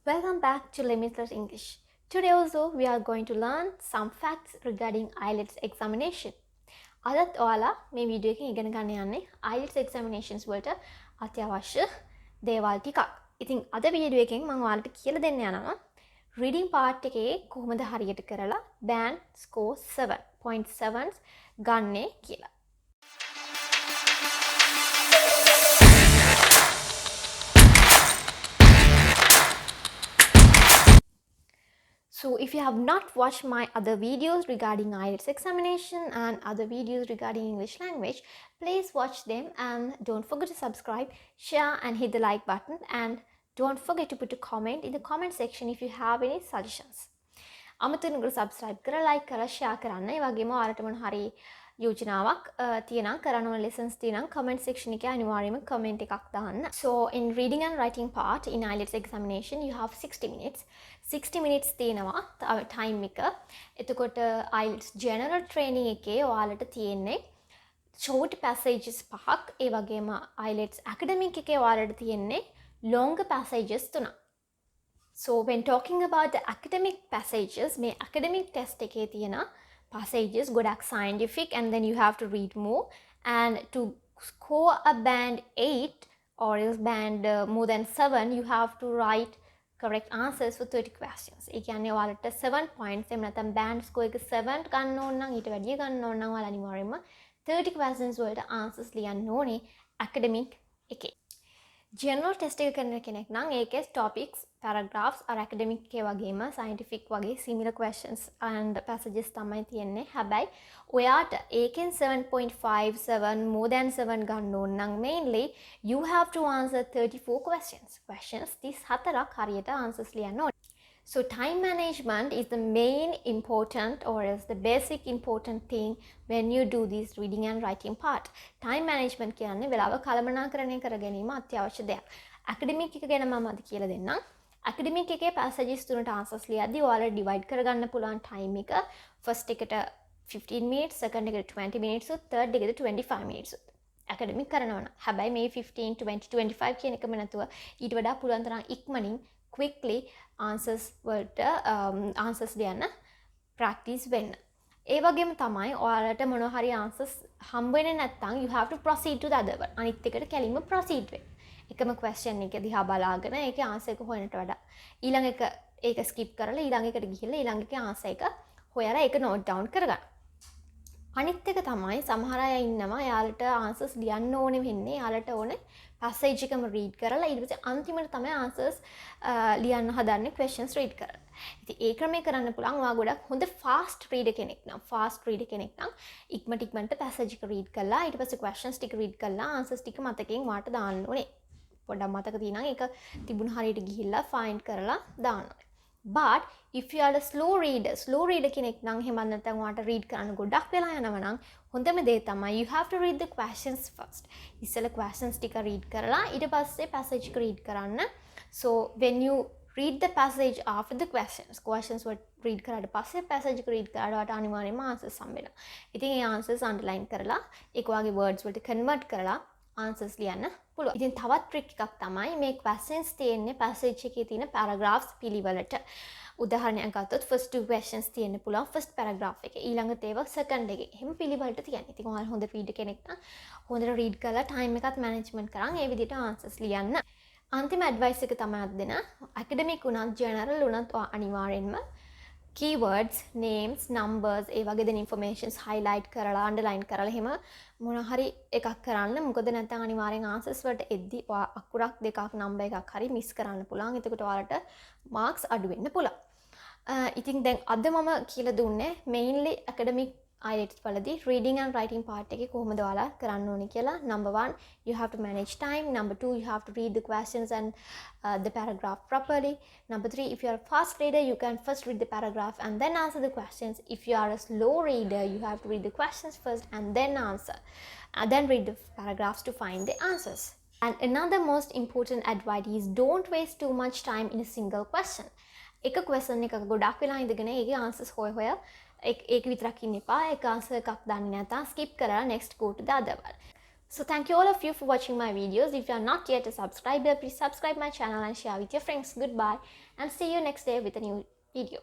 Welcome back to Limitless English. Today also we are going to learn some facts regarding IELTS examination. අදත් ඔයාලා මේ video එකෙන් ඉගෙන ගන්න යන්නේ IELTS examinations වලට අත්‍යවශ්‍ය දේවල් ටිකක්. ඉතින් අද වීඩියෝ එකෙන් මම ඔයාලට කියලා දෙන්න යනවා reading part එකේ කොහොමද හරියට කරලා band score 7.7 ගන්නේ කියලා. So if you have not watched my other videos regarding IELTS examination and other videos regarding English language, please watch them and don't forget to subscribe, share and hit the like button, and don't forget to put a comment in the comment section if you have any suggestions. අමතන ඔයාලා subscribe කරලා like කරලා share කරන්න. ඒ වගේම ඔයාලට මොන හරි යෝජනාවක් තියෙනම් කරන්න ඕන lessons තියෙනම් comment section එකේ අනිවාර්යයෙන්ම comment එකක් දාන්න. So in reading and writing part in IELTS examination you have 60 minutes. 60 minutes තියෙනවා time එක. එතකොට IELTS general training එකේ ඔයාලට තියෙන්නේ short passages පහක්. ඒ වගේම IELTS academic එකේ ඔයාලට තියෙන්නේ longer passages තුනක්. So when talking about the academic passages, මේ academic test එකේ තියෙන passages ගොඩක් scientific and then you have to read more, and to score a band 8 or else band more than 7 you have to write correct answers for 30 questions. ඒ කියන්නේ ඔයාලට 7 points එහෙම නැත්නම් band score එක 7 ගන්න ඕන නම් ඊට වැඩිය ගන්න ඕන නම් ඔයාලා අනිවාර්යයෙන්ම 30 questions වලට answers ලියන්න ඕනේ academic එකේ. General test එක කරන කෙනෙක් නම් ඒකේ topics, paragraphs or academic එකේ වගේම scientific වගේ similar questions and passages තමයි තියෙන්නේ. හැබැයි ඔයාට ඒකෙන් 7.57 more than 7 ගන්න ඕන නම් mainly you have to answer 34 questions. Questions 34ක් හරියට answers ලියන්න ඕනේ. So time management is the main important or else the basic important thing when you do this reading and writing part. Time management කියන්නේ වෙලාව කළමනාකරණය කර ගැනීම අත්‍යවශ්‍ය දෙයක්. academic එක ගැන මම අද කියලා දෙන්නම්. academic එකේ passages තුනට answers ලියද්දී ඔයාලා divide කරගන්න පුළුවන් time එක first එකට 15 minutes, second එකට 20 minutes උත්, third එකට 25 minutes උත්. academic කරනවා නම්. හැබැයි මේ 15, 20, 25 කියන එකම නැතුව ඊට වඩා පුළුවන් තරම් ඉක්මනින් quickly answers ලියන්න practice වෙන්න. ඒ වගේම තමයි ඔයාලට මොන හරි answers හම්බ වෙන්නේ නැත්නම් you have to proceed to the other one. අනිත් එකට කැලින්ම proceed වෙන්න. එකම question එක දිහා බලාගෙන ඒකේ answer එක හොයනට වඩා ඊළඟ එක ඒක skip කරලා ඊළඟ එකට ගිහිල්ලා ඊළඟ එකේ answer එක හොයලා ඒක note down කරගන්න. අනිත් එක තමයි සමහර අය ඉන්නවා යාලට answers ලියන්න ඕනේ වෙන්නේ යාලට ඕනේ passage එකම read කරලා ඊට පස්සේ අන්තිමට තමයි answers ලියන්න හදන්නේ questions read කරලා. ඉතින් ඒ ක්‍රමය කරන්න පුළුවන් ඔයා ගොඩක් හොඳ fast reader කෙනෙක් නම් ඉක්මනට passage එක read කරලා ඊට පස්සේ questions ටික read කරලා answers ටික මතකයෙන් වාට දාන්න ඕනේ. පොඩ්ඩක් මතක තියෙනම් ඒක තිබුණ හරියට ගිහිල්ලා find කරලා දාන්න ඕනේ. But if you are a slow reader කෙනෙක් නම් එහෙම නැත්නම් ඔයාට read කරන්න ගොඩක් වෙලා යනවා නම් හොඳම දේ තමයි you have to read the questions first. ඉස්සෙල්ලා questions ටික read කරලා ඊට පස්සේ passage එක read කරන්න. So when you read the passage after the questions were read කරාට පස්සේ passage එක read කරාට ඔයාට අනිවාර්යයෙන්ම answers හම්බ වෙනවා. ඉතින් ඒ answers underline කරලා ඒක වගේ words වලට convert කරලා answers ලියන්න පුළුවන්. ඉතින් තවත් trick එකක් තමයි මේ questions තියෙන්නේ passage එකේ තියෙන paragraphs පිළිවෙලට. උදාහරණයක් ගත්තොත් first two questions තියෙන්න පුළුවන් first paragraph එකේ. ඊළඟට ඒවා second එකේ. එහෙම පිළිවෙලට තියෙන්නේ. ඉතින් ඔයාලා හොඳ reader කෙනෙක් නම් හොඳට read කරලා time එකත් management කරන් ඒ විදිහට answers ලියන්න. අන්තිම advice එක තමයි දෙන. academic උනත් general උනත් අනිවාර්යෙන්ම keywords, names, numbers ඒ වගේ දෙන informations highlight කරලා underline කරලා එහෙම මොන හරි එකක් කරන්න. මොකද නැත්නම් අනිවාර්යෙන් answers වලට එද්දි අකුරක් දෙකක් number එකක් හරි miss කරන්න පුළුවන්. එතකොට ඔයාලට marks අඩු වෙන්න පුළුවන්. ඉතින් දැන් අද මම කියලා දුන්නේ mainly academic IELTS වලදී reading and writing part එකේ කොහොමද ඔයාලා කරන්න ඕනේ කියලා. Number 1 you have to manage time. Number 2 you have to read the questions and the paragraph properly. Number 3 if you are a fast reader you can first read the paragraph and then answer the questions. If you are a slow reader you have to read the questions first and then answer and then read the paragraphs to find the answers. And another most important advice is don't waste too much time in a single question. එක question එකක ගොඩක් වෙලා ඉඳගෙන ඒකේ answers හොය ඒක විතරක් ඉන්න එපා. ඒක answer එකක් දන්නේ නැත්නම් skip කරලා next go to the other one. So thank you all of you for watching my videos. If you are not yet a subscriber, please subscribe my channel and share with your friends. Goodbye and see you next day with a new video.